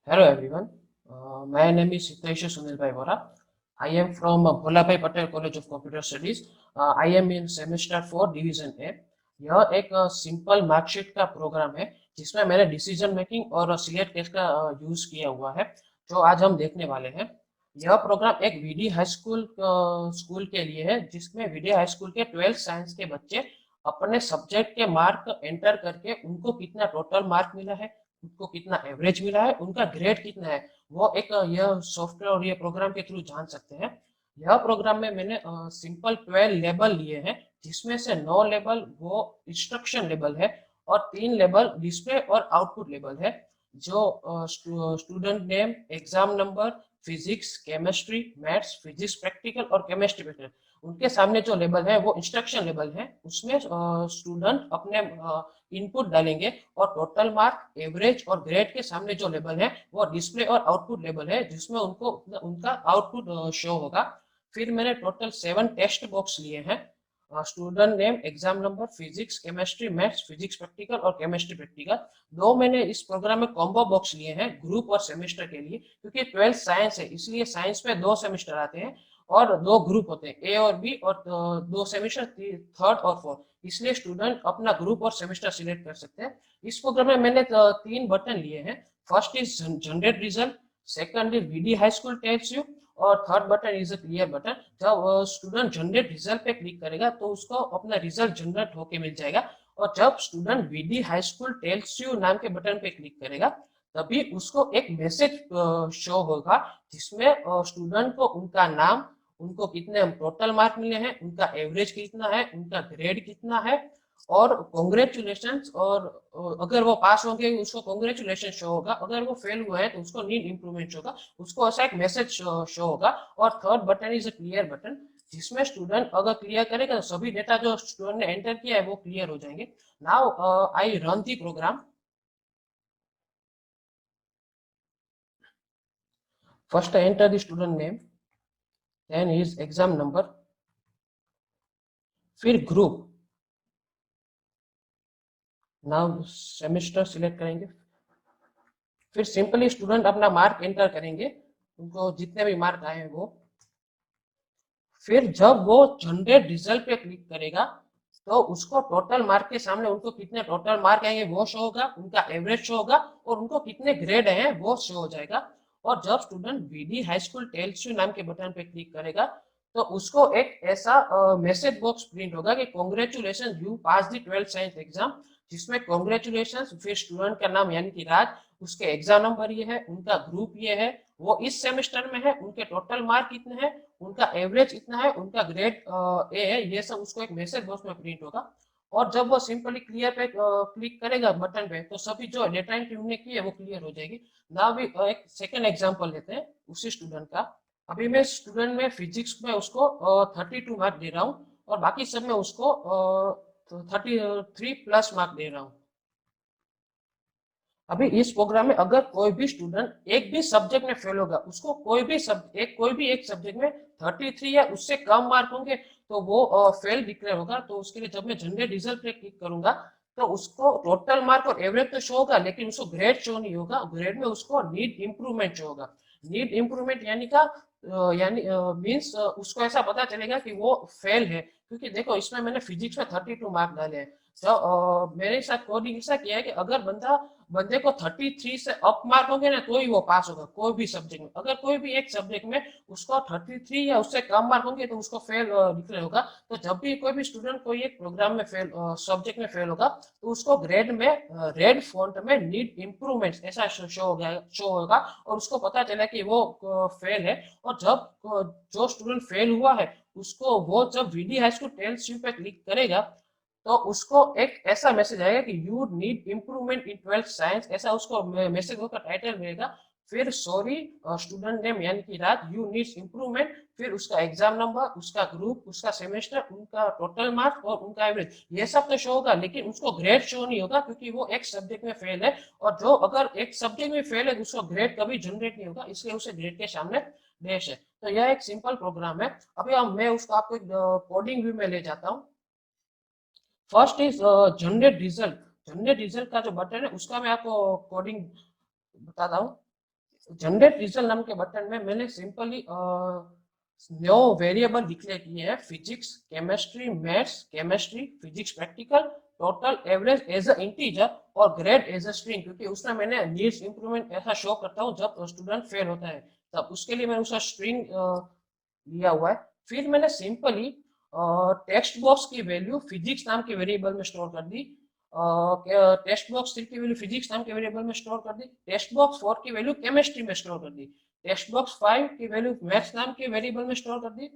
Hello everyone, my name is Hitesh Sunilbhai Vora. I am from Bholabhai Patel College of Computer Studies. I am in semester 4 division A. यह एक simple marksheet का programme है जिसमें मैंने decision making और select test का use किया हुआ है, जो आज हम देखने वाले हैं। यह प्रोग्राम एक वीडी हाई स्कूल स्कूल के लिए है, जिसमें वीडी हाई स्कूल के 12th साइंस के बच्चे अपने सब्जेक्ट के मार्क एंटर करके उनको कितना टोटल मार्क मिला है, उनको कितना एवरेज मिला है, उनका ग्रेड कितना है, वो एक यह सॉफ्टवेयर और ये प्रोग्राम के थ्रू जान सकते हैं। यह प्रोग्राम में मैंने सिंपल 12 लेबल लिए हैं, जिसमें से 9 लेबल वो इंस्ट्रक्शन लेबल है और 3 लेबल डिस्प्ले और आउटपुट लेबल है। जो student name, exam number, physics, chemistry, maths, physics practical और केमिस्ट्री प्रैक्टिकल, उनके सामने जो लेबल है वो इंस्ट्रक्शन लेबल है। उसमें स्टूडेंट अपने इनपुट डालेंगे और टोटल मार्क, एवरेज और ग्रेड के सामने जो लेबल है वो डिस्प्ले और आउटपुट लेबल है, जिसमें उनको उनका आउटपुट शो होगा। फिर मैंने टोटल 7 टेस्ट बॉक्स लिए हैं। Student name, exam number, physics, chemistry, maths, physics practical और केमिस्ट्री प्रैक्टिकल। दो मैंने इस प्रोग्राम में कॉम्बो बॉक्स लिए हैं ग्रुप और सेमेस्टर के लिए, क्योंकि 12th साइंस है इसलिए साइंस में 2 सेमेस्टर आते हैं और 2 ग्रुप होते हैं, ए और बी, और 2 सेमेस्टर, थर्ड और फोर्थ, इसलिए स्टूडेंट अपना ग्रुप और सेमेस्टर सिलेक्ट कर सकते हैं। इस प्रोग्राम में मैंने 3 बटन लिए हैं। First is generate result, second is VD high school tells you, और third button is a clear button. जब स्टूडेंट जनरेट रिजल्ट पे क्लिक करेगा तो उसको अपना रिजल्ट जनरेट होके मिल जाएगा, और जब student VD high school tells you नाम के बटन पे क्लिक करेगा तभी उसको एक मैसेज शो होगा, जिसमें स्टूडेंट को उनका नाम, उनको कितने टोटल मार्क मिले हैं, उनका एवरेज कितना है, उनका ग्रेड कितना है, और कॉन्ग्रेचुलेशन। और अगर वो पास होंगे उसको कॉन्ग्रेचुलेशन शो होगा, अगर वो फेल हुआ है तो उसको नीड इम्प्रूवमेंट होगा, उसको ऐसा एक मैसेज शो होगा। और third button is a clear button, जिसमें स्टूडेंट अगर क्लियर करेगा तो सभी डेटा जो स्टूडेंट ने एंटर किया है वो क्लियर हो जाएंगे। Now I run the program. First enter the student name, then his exam number, फिर ग्रुप, नाउ सेमेस्टर सिलेक्ट करेंगे, फिर सिंपली स्टूडेंट अपना मार्क एंटर करेंगे, उनको जितने भी मार्क आए हैं वो। फिर जब वो जनरेट रिजल्ट पे क्लिक करेगा तो उसको टोटल मार्क के सामने उनको कितने टोटल मार्क आएंगे वो शो होगा, उनका एवरेज शो होगा और उनको कितने ग्रेड हैं वो शो हो जाएगा। और जब student VD high school tells you नाम के बटन पे क्लिक करेगा तो उसको एक ऐसा मैसेज बॉक्स प्रिंट होगा कि congratulation, you pass the 12th science exam, जिसमें कॉन्ग्रेचुलेशन, फिर स्टूडेंट का नाम यानी कि राज, उसके एग्जाम नंबर ये है, उनका ग्रुप ये है, वो इस सेमेस्टर में है, उनके टोटल मार्क कितने हैं, उनका एवरेज इतना है, उनका ग्रेड ए है, ये सब उसको एक मैसेज बॉक्स में प्रिंट होगा। और जब वो सिंपली क्लियर पे क्लिक करेगा बटन पे तो सभी जो डेटा एंट्री हमने की है वो क्लियर हो जाएगी। ना भी एक सेकेंड एग्जांपल लेते हैं उसी स्टूडेंट का। अभी मैं स्टूडेंट में फिजिक्स में उसको 32 मार्क दे रहा हूँ और बाकी सब में उसको 33 प्लस मार्क दे रहा हूँ। अभी इस प्रोग्राम में अगर कोई भी स्टूडेंट एक भी सब्जेक्ट में फेल होगा, उसको कोई भी एक सब्जेक्ट में 33 या उससे कम मार्क होंगे तो वो फेल डिक्लेयर होगा। तो उसके लिए जब मैं जनरेट रिजल्ट पे क्लिक करूंगा तो उसको टोटल मार्क और एवरेज तो शो होगा, लेकिन उसको ग्रेड शो नहीं होगा। ग्रेड में उसको नीड इम्प्रूवमेंट शो होगा। नीड इम्प्रूवमेंट यानी मीन्स उसको ऐसा पता चलेगा कि वो फेल है, क्योंकि देखो इसमें मैंने फिजिक्स में 32 मार्क डाले हैं। तो मेरे साथ कोडिंग ऐसा किया है कि अगर बंदे को 33 से अप मार्क होंगे ना तो ही वो पास होगा कोई भी सब्जेक्ट में। अगर कोई भी एक सब्जेक्ट में उसको 33 या उससे कम मार्क होंगे तो उसको फेल डिक्लेयर होगा। तो जब भी कोई भी स्टूडेंट कोई एक प्रोग्राम में फेल, सब्जेक्ट में फेल होगा, तो उसको ग्रेड में रेड फॉन्ट में नीड इम्प्रूवमेंट ऐसा शो होगा और उसको पता चला कि वो फेल है। और जब जो स्टूडेंट फेल हुआ है उसको वो जब VD high school 10th you पे क्लिक करेगा तो उसको एक ऐसा मैसेज आएगा कि you need improvement in 12th science, ऐसा उसको मैसेज का टाइटल मिलेगा। फिर सॉरी स्टूडेंट नेम यानी कि राज, यू नीड्स इम्प्रूवमेंट, फिर उसका एग्जाम नंबर, उसका ग्रुप, उसका सेमेस्टर, उनका टोटल मार्क और उनका एवरेज, ये सब तो शो होगा, लेकिन उसको ग्रेड शो नहीं होगा क्योंकि वो एक सब्जेक्ट में फेल है। और जो अगर एक सब्जेक्ट में फेल है तो उसको ग्रेड कभी जनरेट नहीं होगा, इसलिए उसे ग्रेड के सामने डैश है। तो यह एक सिंपल प्रोग्राम है। अभी हम मैं उसको आपको कोडिंग व्यू में ले जाता हूँ। First is generate result. Generate result का जो बटन है उसका मैं आपको कोडिंग बताता हूँ। जनरेट रिजल्ट नाम के बटन में मैंने सिंपली 9 वेरिएबल डिक्लेयर किए हैं, physics, chemistry, maths, chemistry, physics practical, total, average as a integer और ग्रेड एज अ स्ट्रिंग, क्योंकि उसमें मैंने नीड्स इंप्रूवमेंट ऐसा शो करता हूँ जब स्टूडेंट फेल होता है, तब उसके लिए मैंने उसका स्ट्रिंग लिया हुआ है। फिर मैंने सिंपली टेक्स्ट बॉक्स की वैल्यू फिजिक्स नाम के वेरिएबल में स्टोर कर दी, टेक्स्ट बॉक्स 3 की वैल्यू फिजिक्स नाम के वेरिएबल में स्टोर कर दी, टेक्स्ट बॉक्स 4 की वैल्यू केमिस्ट्री में स्टोर कर दी, टेक्स्ट बॉक्स 5 की वैल्यू मैथ्स नाम के वेरिएबल में स्टोर कर दी,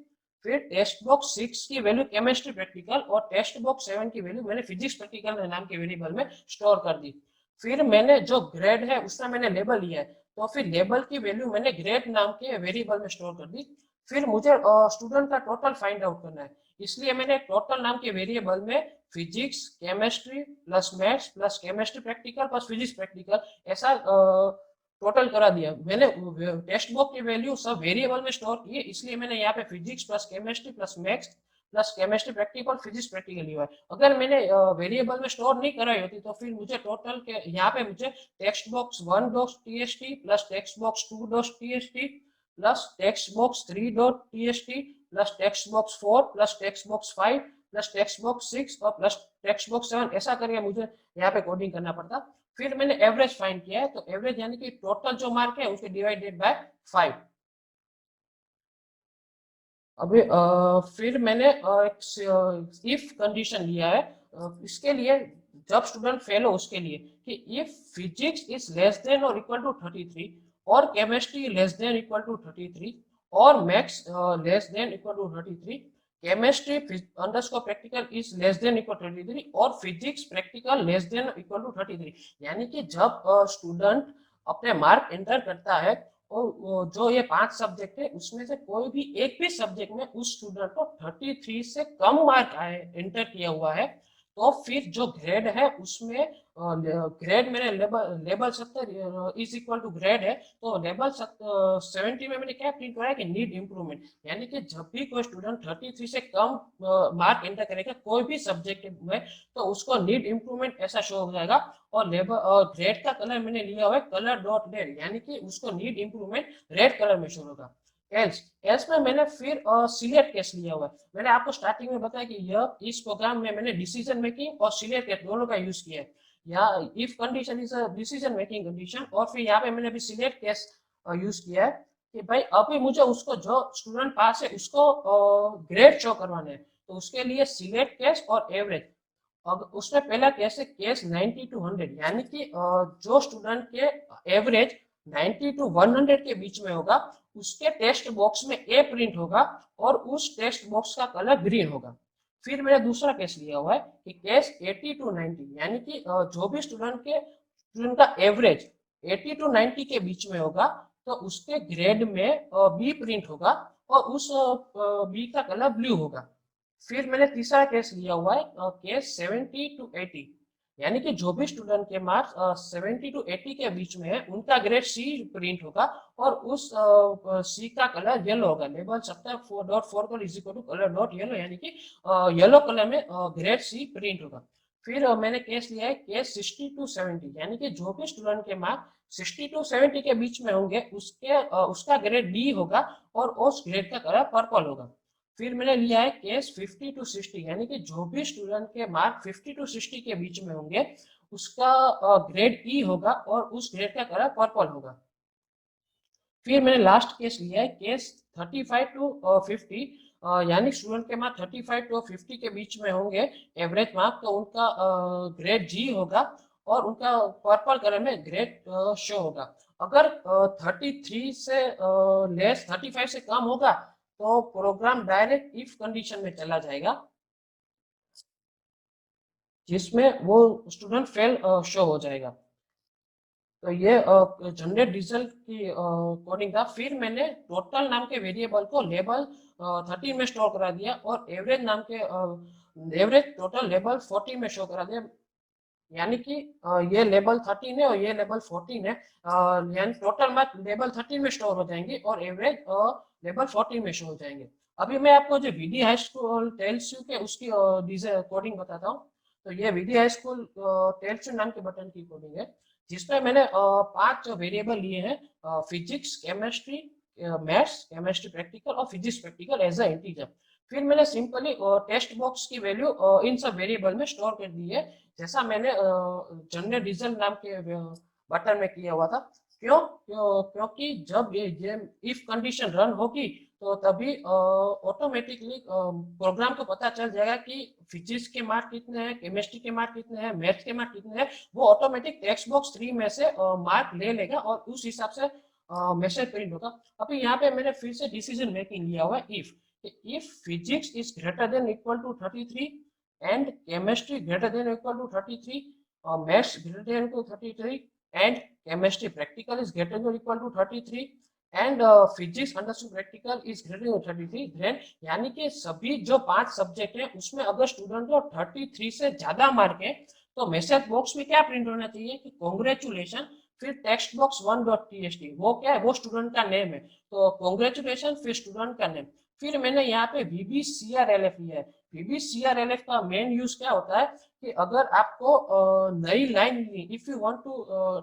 फिर टेक्स्ट बॉक्स 6 की वैल्यू केमिस्ट्री प्रैक्टिकल और टेक्स्ट बॉक्स 7 की वैल्यू मैंने फिजिक्स प्रैक्टिकल नाम के वेरिएबल में स्टोर कर दी। फिर मैंने जो ग्रेड है उसका मैंने लेबल लिया है, तो फिर लेबल की वैल्यू मैंने ग्रेड नाम के वेरिएबल में स्टोर कर दी। फिर मुझे स्टूडेंट का टोटल फाइंड आउट करना है, इसलिए मैंने टोटल नाम के वेरिएबल में physics, chemistry plus maths plus chemistry practical plus physics practical ऐसा टोटल करा दिया। मैंने टेक्स्ट बुक की वैल्यू सब वेरिएबल में स्टोर की है, इसलिए मैंने यहाँ पे physics plus chemistry plus maths plus chemistry practical physics practical लिया है। अगर मैंने वेरिएबल में स्टोर नहीं कराई होती तो फिर मुझे टोटल के यहाँ पे मुझे text box 1 dot TST plus text box 2 dot TST plus text box 3 dot TST plus text box 4 plus text box 5 plus text box 6 और प्लस टेक्स्ट बॉक्स 7 ऐसा करके मुझे यहाँ पे कोडिंग करना पड़ता। फिर मैंने एवरेज फाइंड किया है, तो एवरेज यानी कि टोटल जो मार्क है उसे डिवाइडेड बाय 5। अभी फिर मैंने एक इफ कंडीशन लिया है, इसके लिए जब स्टूडेंट फेल हो उसके लिए, कि if physics is less than और इक्वल टू 33 और chemistry less than equal to 33 और maths less than equal to 33, chemistry underscore practical is less than equal 33 और physics practical less than equal to 33। यानी कि जब स्टूडेंट अपने mark enter करता है और जो ये 5 सब्जेक्ट है उसमें से कोई भी एक भी सब्जेक्ट में उस स्टूडेंट को 33 से कम मार्क आए एंटर किया हुआ है, तो फिर जो ग्रेड है उसमें ग्रेड मेरे level 70 is equal to grade है, तो लेवल 70 में मैंने क्या प्रिंट कराया कि नीड इम्प्रूवमेंट। यानी कि जब भी कोई स्टूडेंट 33 से कम मार्क एंटर करेगा कोई भी सब्जेक्ट में, तो उसको नीड इम्प्रूवमेंट ऐसा शो हो जाएगा। और लेबर और ग्रेड का कलर मैंने लिया हुआ है कलर डॉट रेड, यानी कि उसको नीड इम्प्रूवमेंट रेड कलर में शो होगा। एल्स एल्स में मैंने फिर सिलेक्ट केस लिया हुआ है। मैंने आपको स्टार्टिंग में बताया कि यह इस प्रोग्राम में मैंने डिसीजन मेकिंग और सिलेक्ट केस दोनों का यूज किया है। यहाँ if condition is a decision making condition और फिर यहाँ पे मैंने अभी सिलेक्ट केस यूज किया है कि भाई अभी मुझे उसको जो स्टूडेंट पास है उसको ग्रेड शो करवाना है, तो उसके लिए सिलेक्ट केस और एवरेज। अब उसमें पहला केस है केस 90 टू 100, यानी कि जो स्टूडेंट के एवरेज 90 टू 100 के बीच में होगा उसके टेक्स्ट बॉक्स में ए प्रिंट होगा और उस टेक्स्ट बॉक्स का कलर ग्रीन होगा। फिर मैंने दूसरा केस लिया हुआ है कि केस 80 टू 90, यानी कि जो भी स्टूडेंट का एवरेज 80 टू 90 के बीच में होगा तो उसके ग्रेड में बी प्रिंट होगा और उस बी का कलर ब्लू होगा। फिर मैंने तीसरा केस लिया हुआ है केस 70 टू 80, यानी कि जो भी स्टूडेंट के मार्क्स 70 टू 80 के बीच में है उनका ग्रेड सी प्रिंट होगा और उस सी का कलर येलो होगा। लेबल सकता है 4.4 colour is equal to colour dot yellow, यानी कि येलो कलर में ग्रेड सी प्रिंट होगा। फिर मैंने केस लिया है केस 60 टू 70, यानी कि जो भी स्टूडेंट के मार्क्स 60 टू 70 के बीच में होंगे उसका ग्रेड डी होगा और उस ग्रेड का कलर पर्पल होगा। फिर मैंने लिया है केस 50 टू 60, यानी कि जो भी स्टूडेंट के मार्क 50 टू 60 के बीच में होंगे उसका ग्रेड ई होगा और उस ग्रेड का कलर पर्पल होगा। फिर मैंने लास्ट केस लिया है केस 35 टू 50, यानी स्टूडेंट के मार्क 35 टू 50 के बीच में होंगे एवरेज मार्क, तो उनका ग्रेड जी होगा और उनका पर्पल कलर में ग्रेड शो होगा। अगर 33 से लेस 35 से कम होगा तो प्रोग्राम डायरेक्ट इफ कंडीशन में चला जाएगा जिसमें वो स्टूडेंट फेल शो हो जाएगा। तो ये जनरेट रिजल्ट की कोडिंग था। फिर मैंने टोटल नाम के वेरिएबल को लेबल 13 में स्टोर करा दिया और एवरेज नाम के एवरेज टोटल लेबल 14 में शो करा दिया, यानी कि ये लेबल 13 है और ये लेबल 14 है, यानी टोटल मार्क लेबल 13 में स्टोर हो जाएंगे और एवरेज लेबल 14 में शो हो जाएंगे। अभी मैं आपको जो VD high school tells you के उसकी कोडिंग बताता हूँ। तो ये VD high school tells you नाम के बटन की कोडिंग है। जिसमें मैंने 5 वेरिएबल लिए हैं, physics, chemistry, maths, chemistry practical और physics practical as a integer. फिर मैंने सिंपली टेक्स्ट बॉक्स की वैल्यू इन सब वेरिएबल में स्टोर कर दी है, जैसा मैंने जनरल रिजल्ट नाम के बटन में किया हुआ था। क्योंकि जब ये इफ कंडीशन रन होगी तो तभी ऑटोमेटिकली प्रोग्राम को पता चल जाएगा कि फिजिक्स के मार्क कितने हैं, केमिस्ट्री के मार्क कितने हैं, मैथ्स के मार्क कितने हैं। वो ऑटोमेटिक टेक्स्ट बॉक्स 3 में से मार्क ले लेगा और उस हिसाब से मैसेज प्रिंट होगा। अभी यहाँ पे मैंने फिर से डिसीजन मेकिंग लिया हुआ है, if physics is greater than equal to 33 and chemistry greater than equal to 33, maths greater than equal to 33 and chemistry practical is greater than equal to 33 and physics understood practical is greater than 33, then यानी कि सभी जो 5 subject है उसमें अगर student को 33 से ज्यादा मार्क है तो मैसेज बॉक्स में क्या प्रिंट होना चाहिए कि कॉन्ग्रेचुलेशन, फिर टेक्स्ट बॉक्स 1.txt, वो क्या है, वो स्टूडेंट का नेम है, तो कॉन्ग्रेचुलेशन फिर स्टूडेंट का नेम। फिर मैंने यहाँ पे VBCRLF लिया है। VBCRLF का मेन यूज क्या होता है कि अगर आपको नई line, if you want to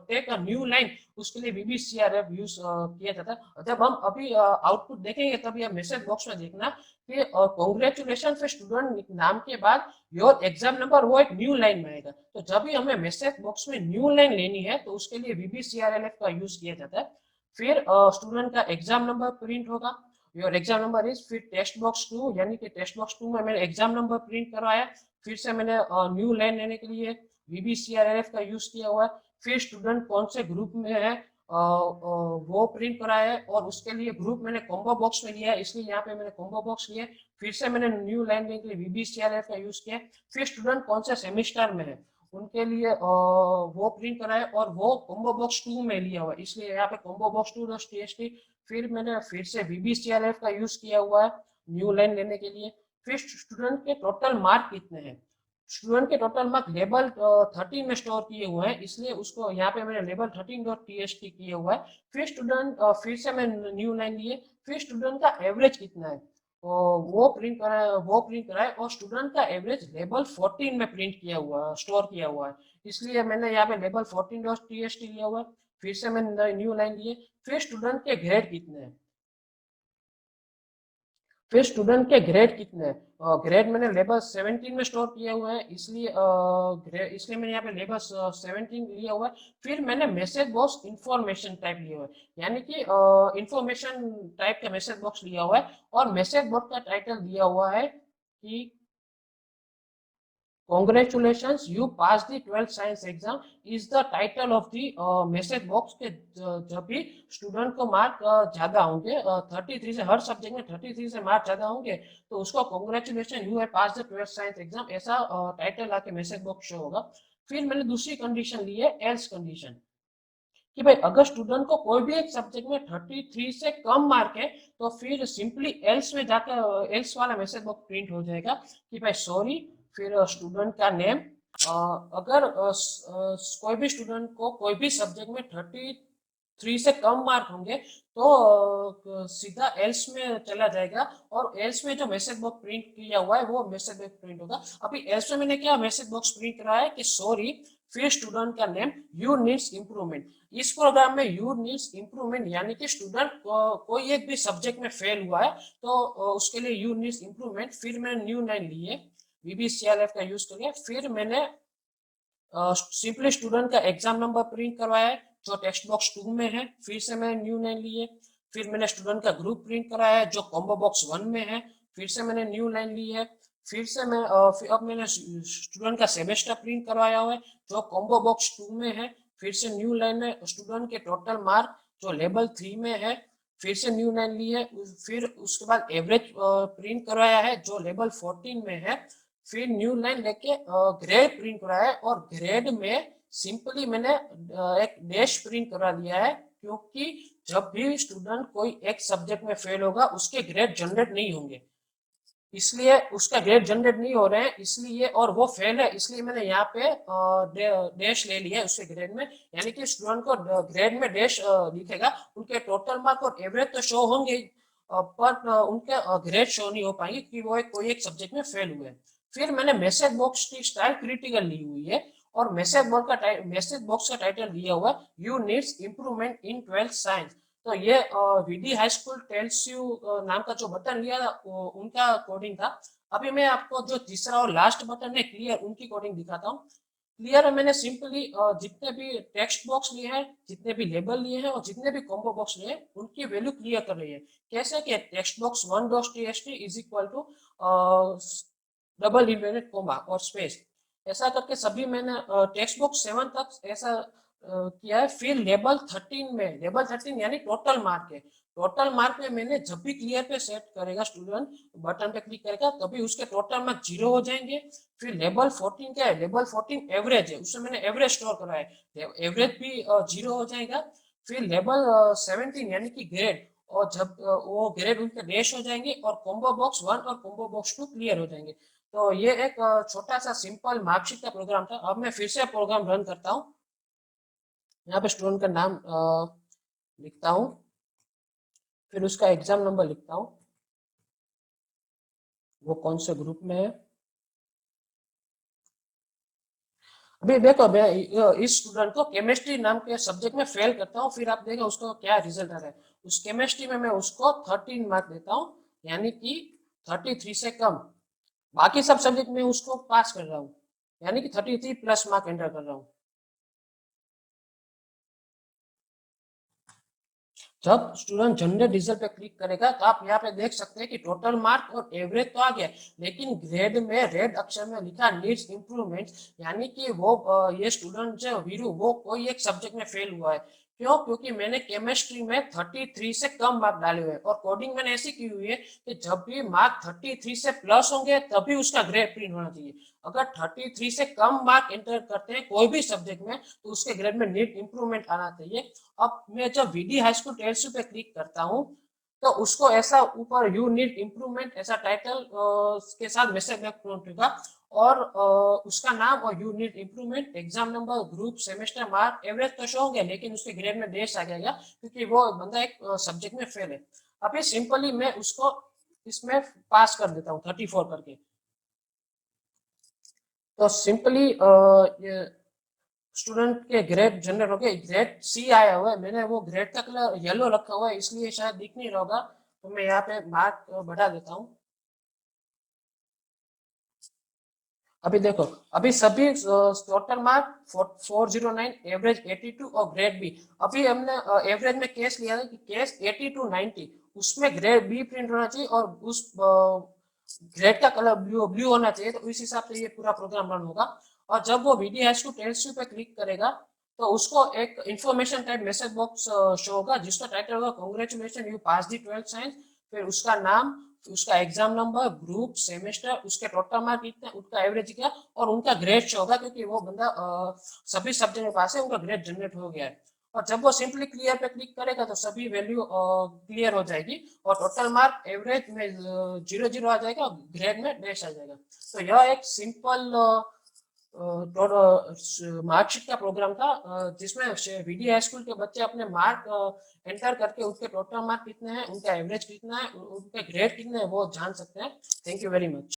take a new line, उसके लिए VBCRLF यूज किया जाता है। जब हम अभी आउटपुट देखेंगे तभी हम मैसेज बॉक्स में देखना कि कॉन्ग्रेचुलेशन फिर स्टूडेंट नाम के बाद योर एग्जाम नंबर, वो एक न्यू लाइन में आएगा। तो जब भी हमें मैसेज बॉक्स में न्यू लाइन लेनी है तो उसके लिए VBCRLF का यूज किया जाता है। फिर स्टूडेंट का एग्जाम नंबर प्रिंट होगा, योर एग्जाम नंबर इज, फिर टेक्स्ट बॉक्स 2, यानी कि टेक्स्ट बॉक्स 2 में मैंने एग्जाम नंबर प्रिंट करवाया। फिर से मैंने न्यू लाइन लेने के लिए VBCRLF का यूज किया हुआ है। फिर स्टूडेंट कौन से ग्रुप में है वो प्रिंट कराया है, और उसके लिए ग्रुप मैंने कॉम्बो बॉक्स में लिया है, इसलिए यहाँ पे मैंने कॉम्बो बॉक्स लिया। फिर से मैंने न्यू लाइन लेने के लिए VBCRLF का यूज किया। फिर स्टूडेंट कौन से सेमिस्टर में है उनके लिए वो प्रिंट कराया और वो कॉम्बो बॉक्स 2 में लिया हुआ है, इसलिए यहाँ पे कॉम्बो बॉक्स 2.txt। फिर मैंने फिर से VBCRLF का यूज किया हुआ है न्यू लाइन लेने के लिए। फिर स्टूडेंट के टोटल मार्क कितने हैं, स्टूडेंट के टोटल मार्क लेबल 13 में स्टोर किए हुए हैं, इसलिए उसको यहाँ पे मैंने लेबल 13.txt किया हुआ है। फिर स्टूडेंट फिर से मैं न्यू लाइन लिए। फिर स्टूडेंट का एवरेज कितना है वो प्रिंट कराए और स्टूडेंट का एवरेज लेवल 14 में प्रिंट किया हुआ स्टोर किया हुआ है, इसलिए मैंने यहाँ पे लेवल 14.txt लिया हुआ है। फिर से मैंने न्यू लाइन लिए। फिर स्टूडेंट के ग्रेड कितने हैं, फिर स्टूडेंट के ग्रेड कितने हैं, ग्रेड मैंने लेवल 17 में स्टोर किया हुआ है, इसलिए मैंने यहाँ पे लेवल 17 लिया हुआ है। फिर मैंने मैसेज बॉक्स इंफॉर्मेशन टाइप लिया हुआ है, यानी कि इंफॉर्मेशन टाइप का मैसेज बॉक्स लिया हुआ है, और मैसेज बॉक्स का टाइटल दिया हुआ है कि Congratulations, you passed the 12th science exam is the title of the message box के। जब भी स्टूडेंट को मार्क ज्यादा होंगे 33 से, हर सब्जेक्ट में 33 से मार्क ज्यादा होंगे, तो उसको कॉन्ग्रेचुलेशन यू है पास द 12th साइंस एग्जाम, ऐसा टाइटल आके मैसेज बॉक्स शो होगा। फिर मैंने दूसरी कंडीशन ली है एल्स कंडीशन, कि भाई अगर स्टूडेंट को कोई भी एक सब्जेक्ट में 33 से कम मार्क है तो फिर सिंपली एल्स में जाकर एल्स वाला मैसेज बॉक्स प्रिंट हो जाएगा कि भाई सॉरी, फिर स्टूडेंट का नेम। अगर कोई भी स्टूडेंट को कोई भी सब्जेक्ट में 33 से कम मार्क होंगे तो सीधा एल्स में चला जाएगा, और एल्स में जो मैसेज बॉक्स प्रिंट किया हुआ है वो मैसेज बॉक्स प्रिंट होगा। अभी एल्स में मैंने क्या मैसेज बॉक्स प्रिंट कराया है कि सॉरी, फिर स्टूडेंट का नेम, यू नीड्स इंप्रूवमेंट। इस प्रोग्राम में यू नीड्स इंप्रूवमेंट यानी कि स्टूडेंट कोई एक भी सब्जेक्ट में फेल हुआ है तो उसके लिए यू नीड्स इंप्रूवमेंट। फिर मैंने न्यू लाइन ली है, VBCRLF का यूज करिए। फिर मैंने सिंपली स्टूडेंट का एग्जाम नंबर प्रिंट करवाया है जो टेक्स्ट बॉक्स 2 में है। फिर से मैंने न्यू लाइन ली है। फिर मैंने स्टूडेंट का ग्रुप प्रिंट कराया है जो कॉम्बो बॉक्स 1 में है। फिर से मैंने न्यू लाइन ली है। फिर से मैं अब मैंने स्टूडेंट का सेमेस्टर प्रिंट करवाया हुआ है जो कॉम्बो बॉक्स 2 में है। फिर से न्यू लाइन में स्टूडेंट के टोटल मार्क जो लेवल 3 में है। फिर से न्यू लाइन ली है। फिर उसके बाद एवरेज प्रिंट करवाया है जो लेवल 14 में है। फिर न्यू लाइन लेके ग्रेड प्रिंट कराया है, और ग्रेड में सिंपली मैंने एक डैश प्रिंट करा दिया है, क्योंकि जब भी स्टूडेंट कोई एक सब्जेक्ट में फेल होगा उसके ग्रेड जनरेट नहीं होंगे, इसलिए उसका ग्रेड जनरेट नहीं हो रहे हैं इसलिए, और वो फेल है इसलिए मैंने यहाँ पे डैश ले लिया है उसके ग्रेड में, यानी कि स्टूडेंट को ग्रेड में डैश दिखेगा। उनके टोटल मार्क और एवरेज तो शो होंगे पर उनके ग्रेड शो नहीं हो पाएंगे कि वो कोई एक सब्जेक्ट में फेल हुए। फिर मैंने मैसेज बॉक्स की स्टाइल क्रिटिकल ली हुई है, और मैसेज बॉक्स का टाइटल दिया हुआ है you needs improvement in 12th science. तो ये VD high school tells you नाम का जो बटन लिया था उनका कोडिंग था। अभी मैं आपको जो तीसरा और लास्ट बटन है क्लियर, उनकी कोडिंग दिखाता हूँ। क्लियर में मैंने सिंपली जितने भी टेक्स्ट बॉक्स लिए हैं, जितने भी लेबल लिए हैं और जितने भी कॉम्बो बॉक्स लिए हैं उनकी वैल्यू क्लियर कर रही है। कैसे कि text box 1.txt is equal to double inverted comma और स्पेस, ऐसा करके सभी मैंने टेक्स्ट बॉक्स 7 तक ऐसा किया है। फिर लेबल 13 में, लेबल 13 यानी टोटल मार्क है, टोटल मार्क में मैंने जब भी क्लियर पे सेट करेगा स्टूडेंट, बटन पे क्लिक करेगा तभी उसके टोटल मार्क 0 हो जाएंगे। फिर लेबल 14 क्या है, लेबल 14 एवरेज है, उसमें मैंने एवरेज स्टोर करा है, एवरेज भी 0 हो जाएगा। फिर लेबल 17 यानी कि ग्रेड, और जब वो ग्रेड उनके डैश हो जाएंगे और कॉम्बो बॉक्स 1 और कॉम्बो बॉक्स 2 क्लियर हो जाएंगे। तो ये एक छोटा सा सिंपल मार्कशीट का प्रोग्राम था। अब मैं फिर से प्रोग्राम रन करता हूँ। यहाँ पे स्टूडेंट का नाम लिखता हूँ, फिर उसका एग्जाम नंबर लिखता हूँ, वो कौन से ग्रुप में है। अभी देखो मैं इस स्टूडेंट को केमिस्ट्री नाम के सब्जेक्ट में फेल करता हूँ, फिर आप देखो उसको क्या रिजल्ट आ रहा है। उस केमिस्ट्री में मैं उसको 13 मार्क देता हूँ, यानी कि 33 से कम। बाकी सब सब्जेक्ट में उसको पास कर रहा हूँ, यानी कि 33 प्लस मार्क एंटर कर रहा हूँ। जब स्टूडेंट जनरल रिजल्ट पे क्लिक करेगा तो आप यहाँ पे देख सकते हैं कि टोटल मार्क और एवरेज तो आ गया, लेकिन ग्रेड में रेड अक्षर में लिखा नीड्स इम्प्रूवमेंट, यानी कि वो ये स्टूडेंट जो वीरू वो कोई एक सब्जेक्ट में फेल हुआ है। क्यों? क्योंकि मैंने केमिस्ट्री में 33 से कम मार्क डाले हुए हैं और कोडिंग मैंने ऐसी की हुई है कि जब भी मार्क 33 से प्लस होंगे तभी उसका ग्रेड प्रिंट होना चाहिए। अगर 33 से कम मार्क एंटर करते हैं कोई भी सब्जेक्ट में तो उसके ग्रेड में नीड इम्प्रूवमेंट आना चाहिए। अब मैं जब वीडी हाई स्कूल टेल्स पे क्लिक करता हूँ तो उसको ऐसा ऊपर यू नीड इम्प्रूवमेंट ऐसा टाइटल के साथ मैसेज प्रॉम्प्ट होगा, और उसका नाम और you need improvement, exam number, group, semester, mark, average तो शो होंगे लेकिन उसके ग्रेड में डैश आ जाएगा क्योंकि वो बंदा एक सब्जेक्ट में फेल है। अभी सिंपली मैं उसको इसमें पास कर देता हूँ 34 करके। तो सिंपली स्टूडेंट के ग्रेड जनरेट हो गए, ग्रेड सी आया हुआ है, मैंने वो ग्रेड का कलर येलो रखा हुआ है इसलिए शायद दिख नहीं रहा होगा, तो मैं यहाँ पे मार्क बढ़ा देता हूँ। अभी देखो, अभी सभी टोटल मार्क 409, एवरेज 82 और ग्रेड बी। अभी हमने एवरेज में केस लिया था कि केस 80 to 90, उसमें ग्रेड बी प्रिंट होना चाहिए और उस ग्रेड का कलर ब्लू ब्लू होना चाहिए, तो इस हिसाब से ये पूरा प्रोग्राम रन होगा। और जब वो VD hash two tells you पे क्लिक करेगा तो उसको एक information type message box show होगा जिसका टाइटल होगा congratulation you pass the 12th science, फिर उसका नाम, उसका एग्जाम नंबर, ग्रुप, सेमेस्टर, उसके टोटल मार्क कितने, उनका एवरेज क्या और उनका ग्रेड शो होगा क्योंकि वो बंदा सभी सब्जेक्ट में पास है, उनका ग्रेड जनरेट हो गया है। और जब वो सिंपली क्लियर पे क्लिक करेगा तो सभी वैल्यू क्लियर हो जाएगी और टोटल मार्क एवरेज में 0 0 आ जाएगा और ग्रेड में डैश आ जाएगा। तो यह एक सिंपल मार्कशीट का प्रोग्राम था जिसमें वीडी हाई स्कूल के बच्चे अपने मार्क एंटर करके उनके टोटल मार्क कितने हैं, उनका एवरेज कितना है, उनके ग्रेड कितने हैं वो जान सकते हैं। Thank you very much.